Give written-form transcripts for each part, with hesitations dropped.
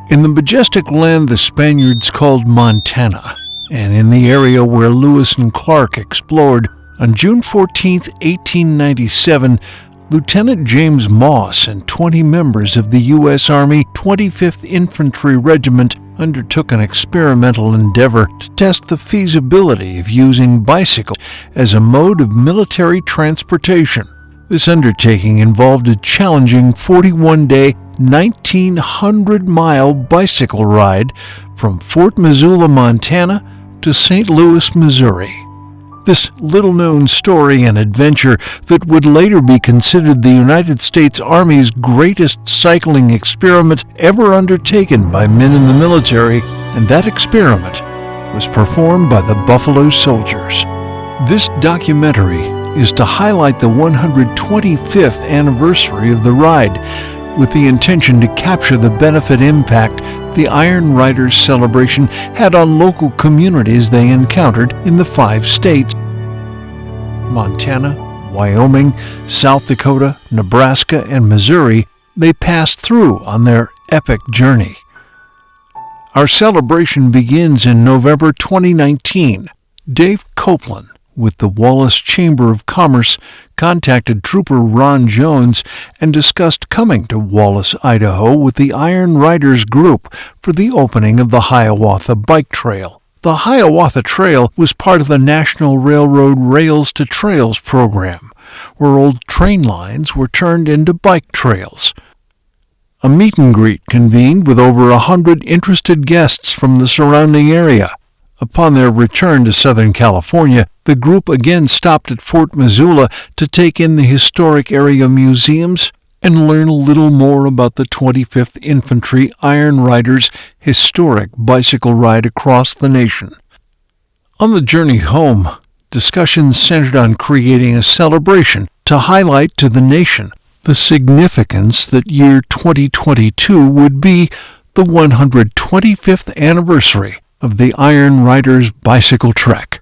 In the majestic land the Spaniards called Montana, and in the area where Lewis and Clark explored, on June 14, 1897, Lieutenant James Moss and 20 members of the U.S. Army 25th Infantry Regiment undertook an experimental endeavor to test the feasibility of using bicycles as a mode of military transportation. This undertaking involved a challenging 41-day, 1,900-mile bicycle ride from Fort Missoula, Montana to St. Louis, Missouri. This little-known story and adventure that would later be considered the United States Army's greatest cycling experiment ever undertaken by men in the military, and that experiment was performed by the Buffalo Soldiers. This documentary is to highlight the 125th anniversary of the ride, with the intention to capture the benefit impact the Iron Riders celebration had on local communities they encountered in the 5 states: Montana, Wyoming, South Dakota, Nebraska, and Missouri they passed through on their epic journey. Our celebration begins in November 2019. Dave Copeland, with the Wallace Chamber of Commerce, contacted Trooper Ron Jones and discussed coming to Wallace, Idaho with the Iron Riders group for the opening of the Hiawatha Bike Trail. The Hiawatha Trail was part of the National Railroad Rails to Trails program, where old train lines were turned into bike trails. A meet and greet convened with over 100 interested guests from the surrounding area. Upon their return to Southern California, the group again stopped at Fort Missoula to take in the historic area museums and learn a little more about the 25th Infantry Iron Riders' historic bicycle ride across the nation. On the journey home, discussions centered on creating a celebration to highlight to the nation the significance that year 2022 would be the 125th anniversary of the Iron Riders bicycle trek.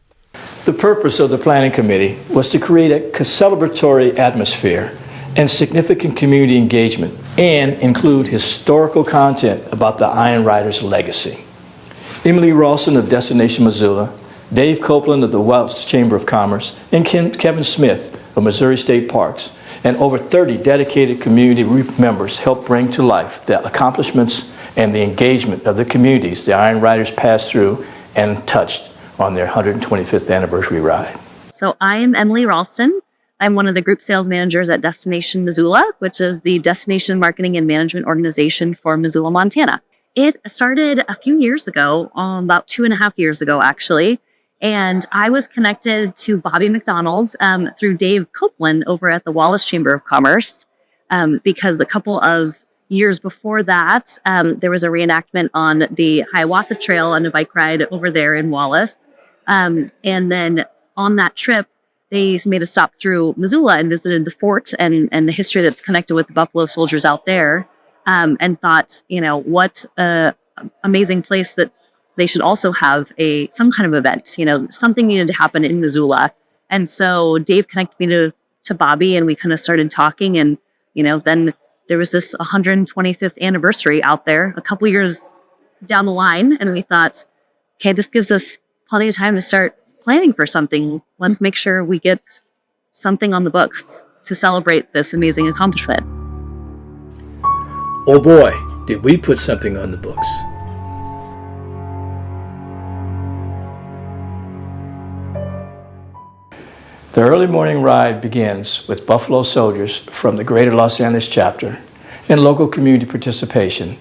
The purpose of the planning committee was to create a celebratory atmosphere and significant community engagement, and include historical content about the Iron Riders' legacy. Emily Ralston of Destination Missoula, Dave Copeland of the Wallace Chamber of Commerce, and Kevin Smith of Missouri State Parks, and over 30 dedicated community members helped bring to life the accomplishments and the engagement of the communities the Iron Riders passed through and touched on their 125th anniversary ride. So I am Emily Ralston. I'm one of the group sales managers at Destination Missoula, which is the destination marketing and management organization for Missoula, Montana. It started a few years ago, about 2.5 years ago, actually. And I was connected to Bobby McDonald through Dave Copeland over at the Wallace Chamber of Commerce, because a couple of years before that, there was a reenactment on the Hiawatha Trail on a bike ride over there in Wallace. And then on that trip, they made a stop through Missoula and visited the fort and the history that's connected with the Buffalo Soldiers out there, and thought, what an amazing place that they should also have some kind of event. Something needed to happen in Missoula. And so Dave connected me to Bobby, and we kind of started talking, and then there was this 125th anniversary out there a couple years down the line, and we thought, okay, this gives us plenty of time to start planning for something. Let's make sure we get something on the books to celebrate this amazing accomplishment. Oh boy, did we put something on the books. The early morning ride begins with Buffalo Soldiers from the Greater Los Angeles chapter and local community participation.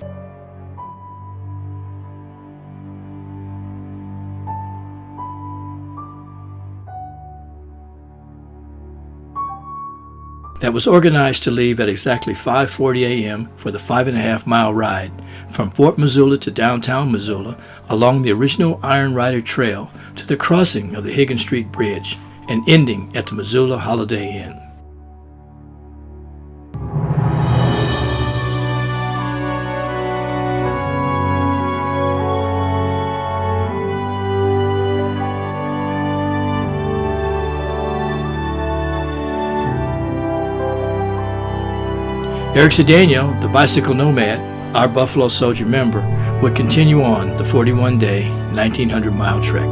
That was organized to leave at exactly 5:40 a.m. for the 5.5-mile ride from Fort Missoula to downtown Missoula along the original Iron Rider Trail to the crossing of the Higgins Street Bridge and ending at the Missoula Holiday Inn. Eric Cedeno, the bicycle nomad, our Buffalo Soldier member would continue on the 41-day, 1,900-mile trek.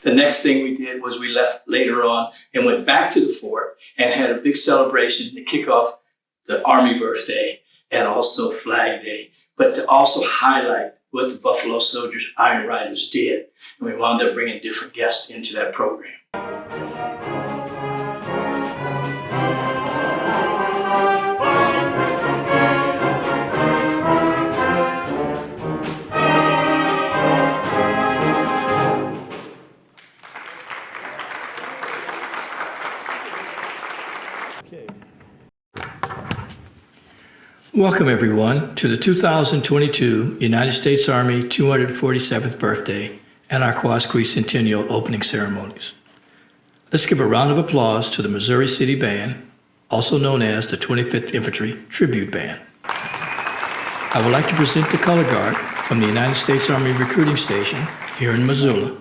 The next thing we did was we left later on and went back to the fort and had a big celebration to kick off the Army birthday and also Flag Day, but to also highlight what the Buffalo Soldiers Iron Riders did. And we wound up bringing different guests into that program. Welcome everyone to the 2022 United States Army 247th birthday and our Quasqui Centennial opening ceremonies. Let's give a round of applause to the Missouri City Band, also known as the 25th Infantry Tribute Band. I would like to present the color guard from the United States Army Recruiting Station here in Missoula,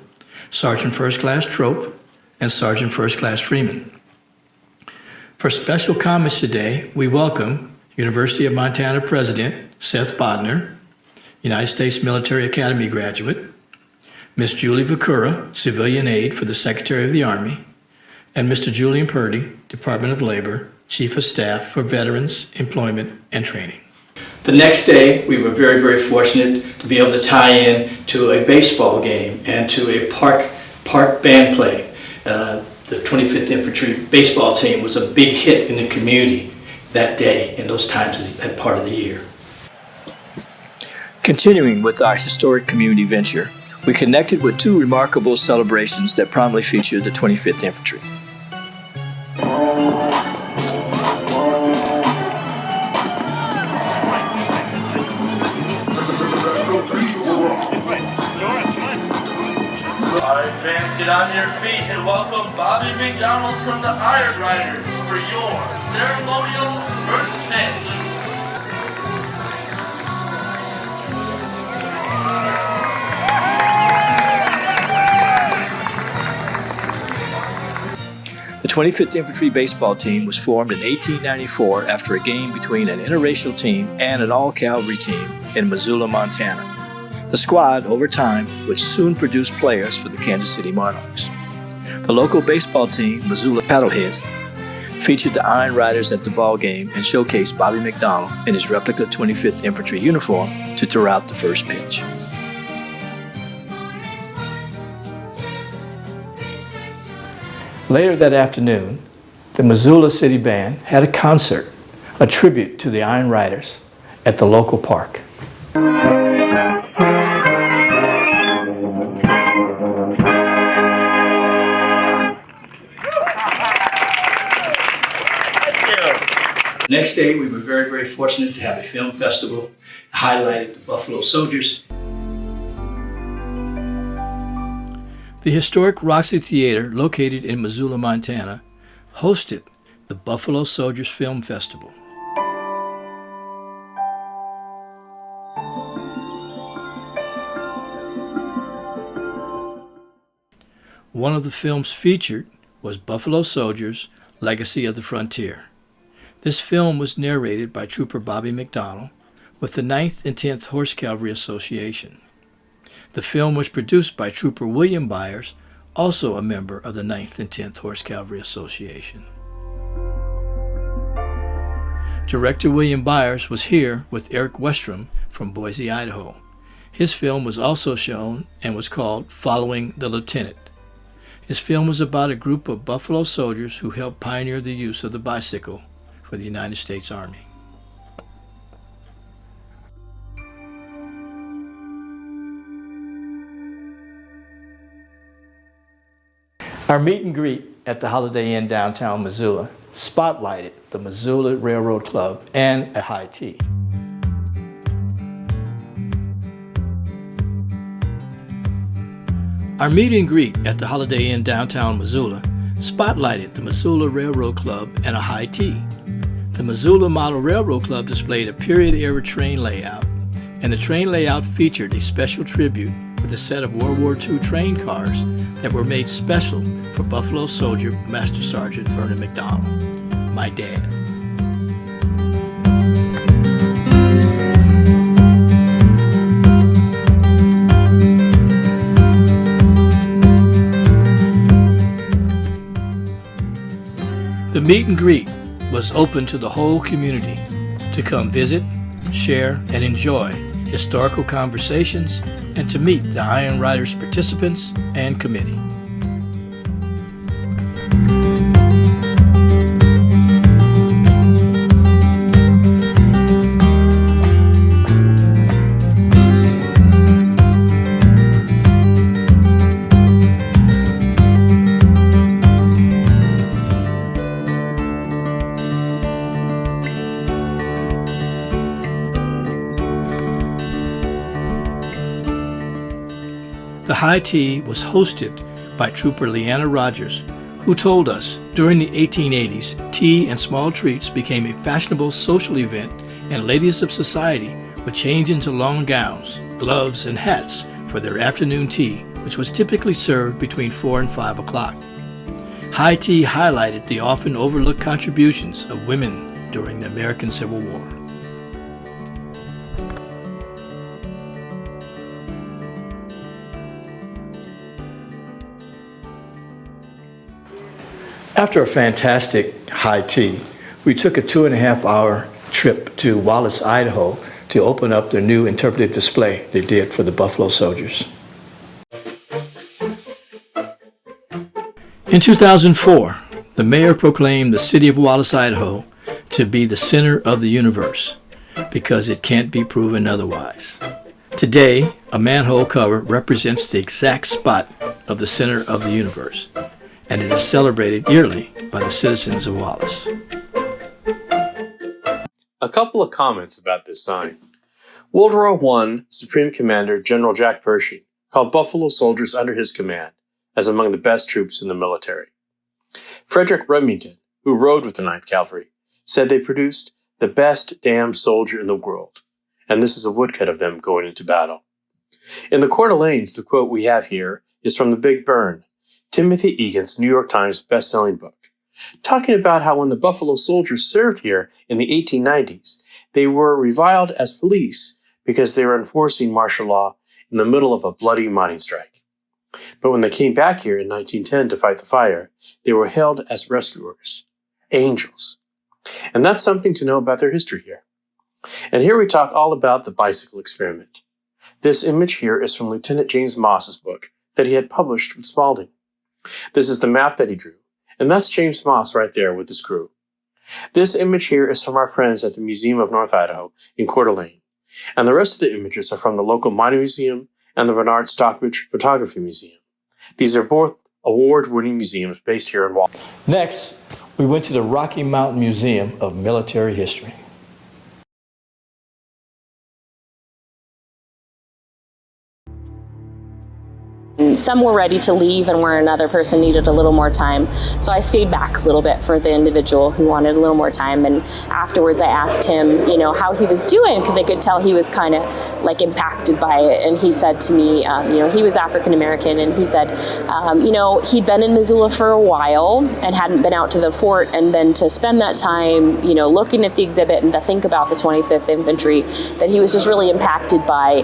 Sergeant First Class Trope and Sergeant First Class Freeman. For special comments today, we welcome University of Montana President Seth Bodner, United States Military Academy graduate, Ms. Julie Vakura, Civilian Aide for the Secretary of the Army, and Mr. Julian Purdy, Department of Labor, Chief of Staff for Veterans, Employment, and Training. The next day, we were very, very fortunate to be able to tie in to a baseball game and to a park band play. The 25th Infantry baseball team was a big hit in the community that day and those times that part of the year. Continuing with our historic community venture, we connected with two remarkable celebrations that prominently featured the 25th Infantry. Alright fans, get on your feet and welcome Bobby McDonald from the Iron Riders for your ceremonial first pitch. The 25th Infantry baseball team was formed in 1894 after a game between an interracial team and an all-cavalry team in Missoula, Montana. The squad, over time, would soon produce players for the Kansas City Monarchs. The local baseball team, Missoula Paddleheads, featured the Iron Riders at the ball game and showcased Bobby McDonald in his replica 25th Infantry uniform to throw out the first pitch. Later that afternoon, the Missoula City Band had a concert, a tribute to the Iron Riders, at the local park. Next day, we were very, very fortunate to have a film festival that highlighted the Buffalo Soldiers. The historic Roxy Theater, located in Missoula, Montana, hosted the Buffalo Soldiers Film Festival. One of the films featured was Buffalo Soldiers: Legacy of the Frontier. This film was narrated by Trooper Bobby McDonald with the 9th and 10th Horse Cavalry Association. The film was produced by Trooper William Byers, also a member of the 9th and 10th Horse Cavalry Association. Director William Byers was here with Eric Westrom from Boise, Idaho. His film was also shown and was called Following the Lieutenant. His film was about a group of Buffalo soldiers who helped pioneer the use of the bicycle for the United States Army. Our meet and greet at the Holiday Inn downtown Missoula spotlighted the Missoula Railroad Club and a high tea. Our meet and greet at the Holiday Inn downtown Missoula spotlighted the Missoula Railroad Club and a high tea. The Missoula Model Railroad Club displayed a period-era train layout, and the train layout featured a special tribute with a set of World War II train cars that were made special for Buffalo Soldier Master Sergeant Vernon McDonald, my dad. meet and greet was open to the whole community to come visit, share, and enjoy historical conversations and to meet the Iron Riders participants and committee. The high tea was hosted by Trooper Leanna Rogers, who told us during the 1880s, tea and small treats became a fashionable social event, and ladies of society would change into long gowns, gloves, and hats for their afternoon tea, which was typically served between 4 and 5 o'clock. High tea highlighted the often overlooked contributions of women during the American Civil War. After a fantastic high tea, we took a 2.5-hour trip to Wallace, Idaho to open up their new interpretive display they did for the Buffalo Soldiers. In 2004, the mayor proclaimed the city of Wallace, Idaho to be the center of the universe because it can't be proven otherwise. Today, a manhole cover represents the exact spot of the center of the universe, and it is celebrated yearly by the citizens of Wallace. A couple of comments about this sign. World War I Supreme Commander General Jack Pershing called Buffalo soldiers under his command as among the best troops in the military. Frederick Remington, who rode with the 9th Cavalry, said they produced the best damn soldier in the world, and this is a woodcut of them going into battle. In the Coeur d'Alenes, the quote we have here is from The Big Burn, Timothy Egan's New York Times best-selling book, talking about how when the Buffalo Soldiers served here in the 1890s, they were reviled as police because they were enforcing martial law in the middle of a bloody mining strike. But when they came back here in 1910 to fight the fire, they were hailed as rescuers, angels. And that's something to know about their history here. And here we talk all about the bicycle experiment. This image here is from Lieutenant James Moss's book that he had published with Spalding. This is the map that he drew, and that's James Moss right there with his crew. This image here is from our friends at the Museum of North Idaho in Coeur d'Alene, and the rest of the images are from the local mining museum and the Bernard Stockbridge Photography Museum. These are both award-winning museums based here in Wallace. Next, we went to the Rocky Mountain Museum of Military History. Some were ready to leave and where another person needed a little more time. So I stayed back a little bit for the individual who wanted a little more time. And afterwards I asked him, how he was doing, because I could tell he was kind of like impacted by it. And he said to me, he was African American, and he said, he'd been in Missoula for a while and hadn't been out to the fort, and then to spend that time, looking at the exhibit and to think about the 25th Infantry, that he was just really impacted by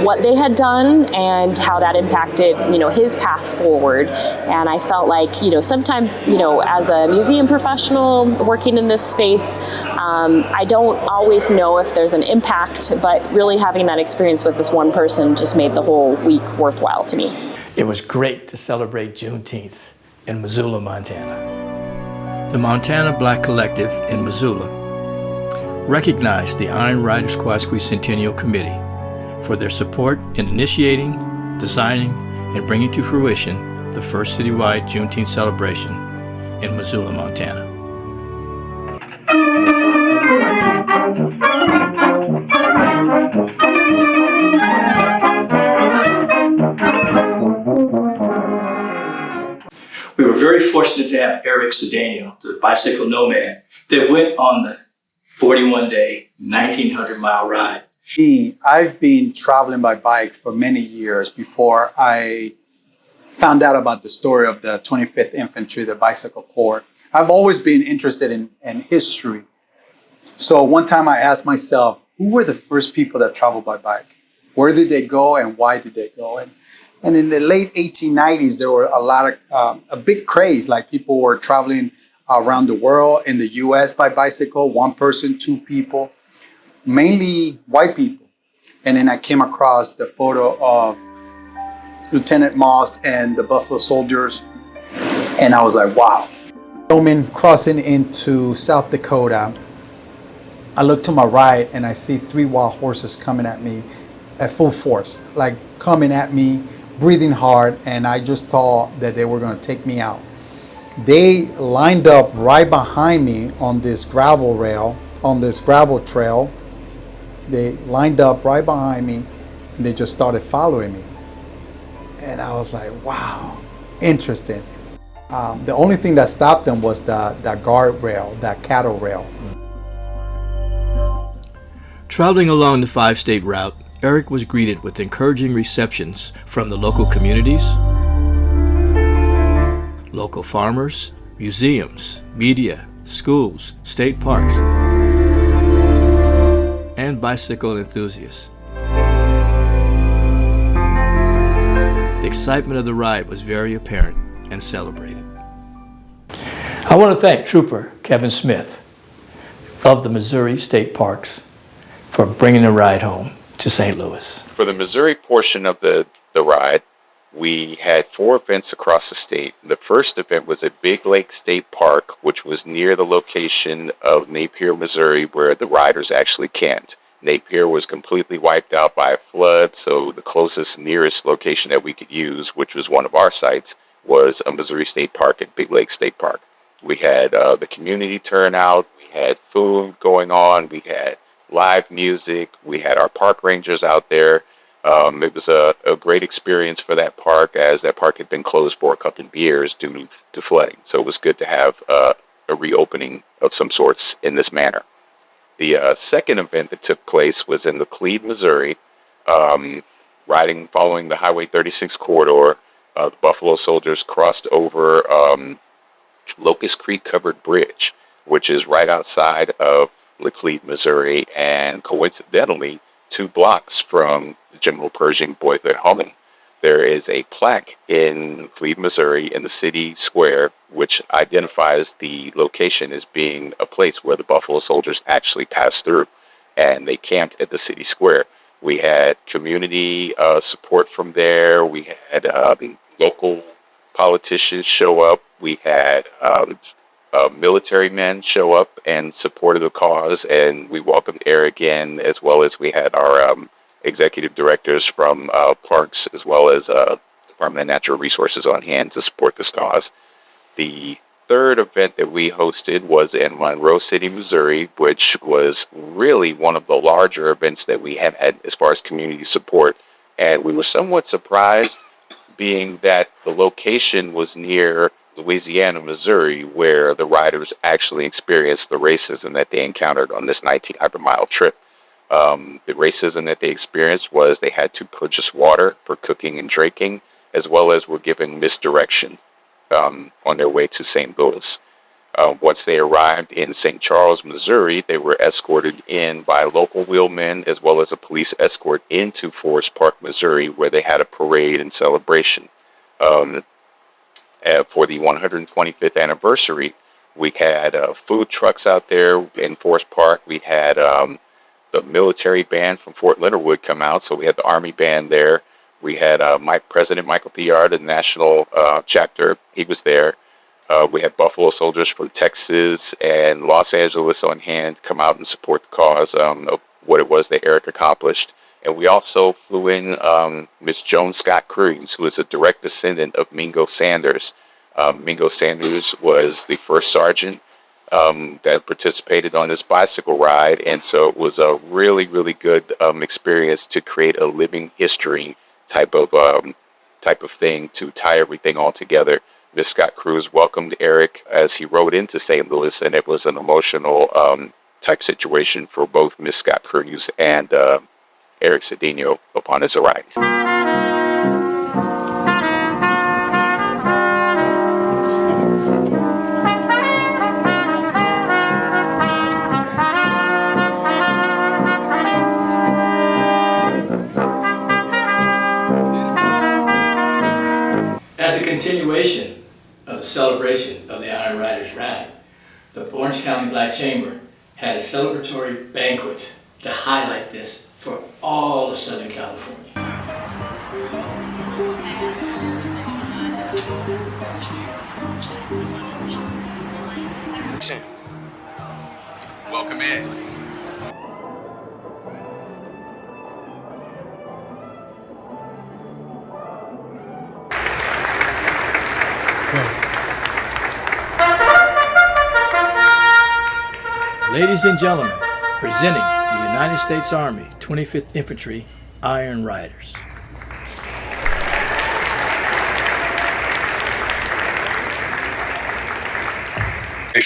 what they had done and how that impacted his path forward. And I felt like, sometimes, as a museum professional working in this space, I don't always know if there's an impact, but really having that experience with this one person just made the whole week worthwhile to me. It was great to celebrate Juneteenth in Missoula, Montana. The Montana Black Collective in Missoula recognized the Iron Riders Quadricentennial Committee for their support in initiating, designing, and bringing to fruition the first citywide Juneteenth celebration in Missoula, Montana. We were very fortunate to have Eric Cedeno, the bicycle nomad, that went on the 41-day, 1,900-mile ride. I've been traveling by bike for many years before I found out about the story of the 25th Infantry, the Bicycle Corps. I've always been interested in history. So one time I asked myself, who were the first people that traveled by bike? Where did they go and why did they go? And in the late 1890s, there were a big craze, like people were traveling around the world, in the US by bicycle, one person, two people, mainly white people. And then I came across the photo of Lieutenant Moss and the Buffalo Soldiers, and I was like, wow. Gentleman crossing into South Dakota, I look to my right and I see 3 wild horses coming at me at full force, like coming at me, breathing hard, and I just thought that they were going to take me out. They lined up right behind me on this gravel trail. They lined up right behind me and they just started following me. And I was like, wow, interesting. The only thing that stopped them was that guardrail, that cattle rail. Traveling along the 5-state route, Eric was greeted with encouraging receptions from the local communities, local farmers, museums, media, schools, state parks, and bicycle enthusiasts. The excitement of the ride was very apparent and celebrated. I want to thank Trooper Kevin Smith of the Missouri State Parks for bringing the ride home to St. Louis. For the Missouri portion of the ride, we had 4 events across the state. The first event was at Big Lake State Park, which was near the location of Napier, Missouri, where the riders actually camped. Napier was completely wiped out by a flood, so the closest nearest location that we could use, which was one of our sites, was a Missouri State Park at Big Lake State Park. We had the community turnout, we had food going on, we had live music, we had our park rangers out there. It was a great experience for that park, as that park had been closed for a couple of years due to flooding. So it was good to have a reopening of some sorts in this manner. The second event that took place was in Laclede, Missouri, riding following the Highway 36 corridor. The Buffalo Soldiers crossed over Locust Creek Covered Bridge, which is right outside of Laclede, Missouri, and coincidentally 2 blocks from the General Pershing Boyhood Home. There is a plaque in Laclede, Missouri, in the city square, which identifies the location as being a place where the Buffalo Soldiers actually passed through, and they camped at the city square. We had community support from there. We had local politicians show up. We had military men show up and supported the cause, and we welcomed Eric in, as well as we had our executive directors from parks, as well as Department of Natural Resources on hand to support this cause. The third event that we hosted was in Monroe City, Missouri, which was really one of the larger events that we have had as far as community support. And we were somewhat surprised, being that the location was near Louisiana, Missouri, where the riders actually experienced the racism that they encountered on this 1900-mile trip. The racism that they experienced was they had to purchase water for cooking and drinking, as well as were given misdirection on their way to St. Louis. Once they arrived in St. Charles, Missouri, they were escorted in by local wheelmen, as well as a police escort into Forest Park, Missouri, where they had a parade and celebration. For the 125th anniversary, we had food trucks out there in Forest Park. We had the military band from Fort Leonard Wood come out, so we had the Army band there. We had President Michael Thiard, the national chapter. He was there. We had Buffalo Soldiers from Texas and Los Angeles on hand come out and support the cause of what it was that Eric accomplished. And we also flew in Miss Joan Scott Cruz, who is a direct descendant of Mingo Sanders. Mingo Sanders was the first sergeant that participated on this bicycle ride. And so it was a really, really good experience to create a living history type of thing to tie everything all together. Miss Scott Cruz welcomed Eric as he rode into St. Louis, and it was an emotional type situation for both Miss Scott Cruz and Eric Cedeno upon his arrival. As a continuation of the celebration of the Iron Riders ride, the Orange County Black Chamber had a celebratory banquet to highlight this for all of Southern California. Welcome in. Ladies and gentlemen, presenting the United States Army 25th Infantry Iron Riders.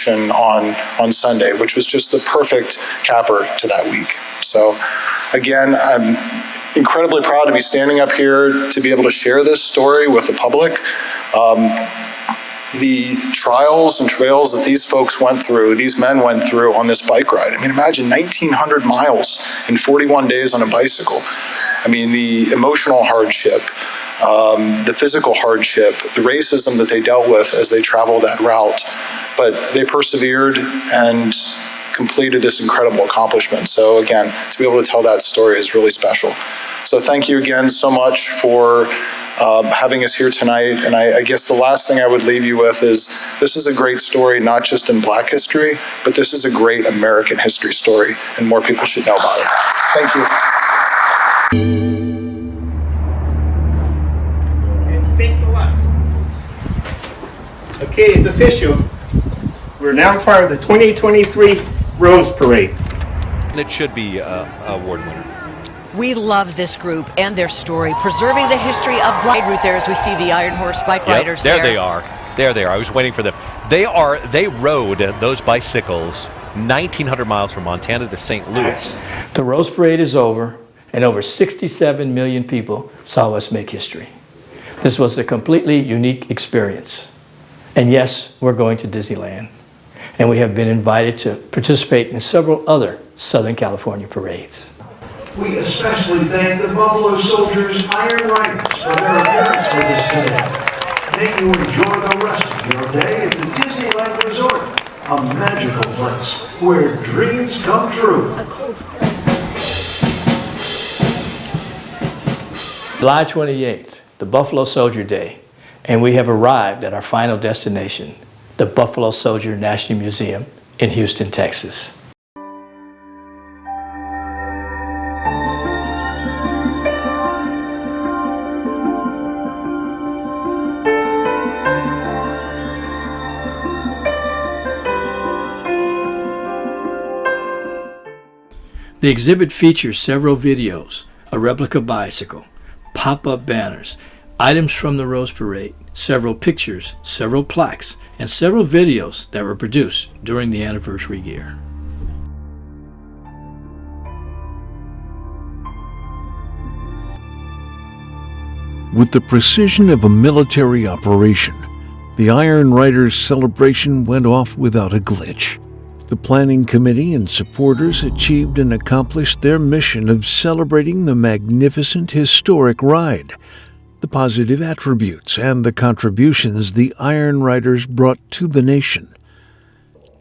On Sunday, which was just the perfect capper to that week. So again, I'm incredibly proud to be standing up here to be able to share this story with the public. The trials and travails that these folks went through, these men went through on this bike ride. I mean, imagine 1,900 miles in 41 days on a bicycle. I mean, the emotional hardship, the physical hardship, the racism that they dealt with as they traveled that route. But they persevered and completed this incredible accomplishment. So again, to be able to tell that story is really special. So thank you again so much for having us here tonight. And I guess the last thing I would leave you with is this is a great story, not just in Black history, but this is a great American history story, and more people should know about it. Thank you. Thanks a lot. Okay, it's official. We're now part of the 2023 Rose Parade. It should be a award winner. We love this group and their story, preserving the history of Black Route there as we see the Iron Horse bike riders there. There they are. There they are. I was waiting for them. They rode those bicycles 1,900 miles from Montana to St. Louis. The Rose Parade is over, and over 67 million people saw us make history. This was a completely unique experience. And yes, we're going to Disneyland. And we have been invited to participate in several other Southern California parades. We especially thank the Buffalo Soldiers Iron Riders for their appearance with us today. May you enjoy the rest of your day at the Disneyland Resort, a magical place where dreams come true. July 28th, the Buffalo Soldier Day, and we have arrived at our final destination, the Buffalo Soldier National Museum in Houston, Texas. The exhibit features several videos, a replica bicycle, pop-up banners, items from the Rose Parade, several pictures, several plaques, and several videos that were produced during the anniversary year. With the precision of a military operation, the Iron Riders celebration went off without a glitch. The planning committee and supporters achieved and accomplished their mission of celebrating the magnificent historic ride, the positive attributes and the contributions the Iron Riders brought to the nation.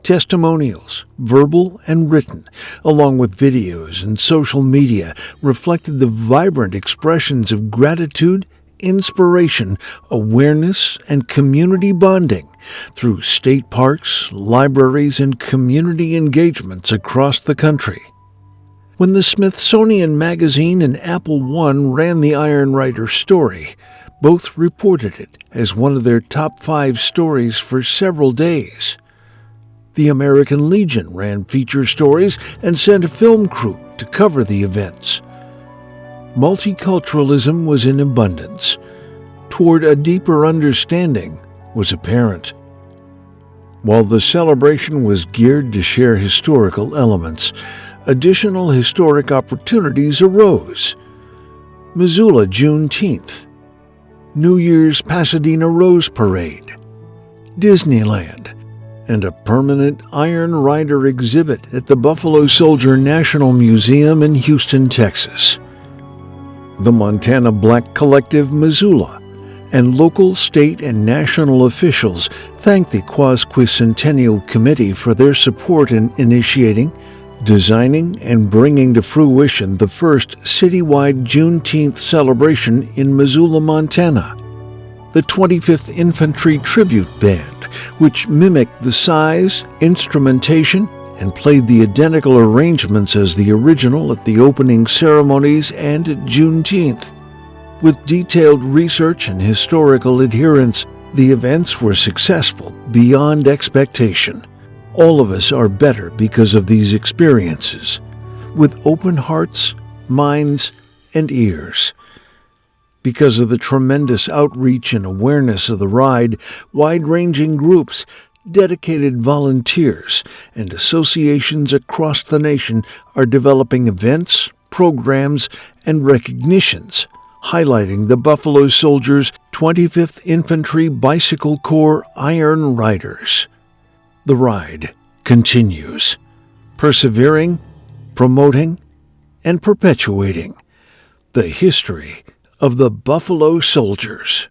Testimonials, verbal and written, along with videos and social media, reflected the vibrant expressions of gratitude, inspiration, awareness, and community bonding through state parks, libraries, and community engagements across the country. When the Smithsonian Magazine and Apple One ran the Iron Rider story, both reported it as one of their top 5 stories for several days. The American Legion ran feature stories and sent a film crew to cover the events. Multiculturalism was in abundance. Toward a deeper understanding was apparent. While the celebration was geared to share historical elements, additional historic opportunities arose. Missoula Juneteenth, New Year's Pasadena Rose Parade, Disneyland, and a permanent Iron Rider exhibit at the Buffalo Soldier National Museum in Houston, Texas. The Montana Black Collective Missoula and local, state, and national officials thanked the Quasquicentennial Committee for their support in initiating, designing, and bringing to fruition the first citywide Juneteenth celebration in Missoula, Montana. The 25th Infantry Tribute Band, which mimicked the size, instrumentation, and played the identical arrangements as the original at the opening ceremonies and at Juneteenth. With detailed research and historical adherence, the events were successful beyond expectation. All of us are better because of these experiences, with open hearts, minds, and ears. Because of the tremendous outreach and awareness of the ride, wide-ranging groups, dedicated volunteers, and associations across the nation are developing events, programs, and recognitions, highlighting the Buffalo Soldiers' 25th Infantry Bicycle Corps Iron Riders. The ride continues, persevering, promoting, and perpetuating the history of the Buffalo Soldiers.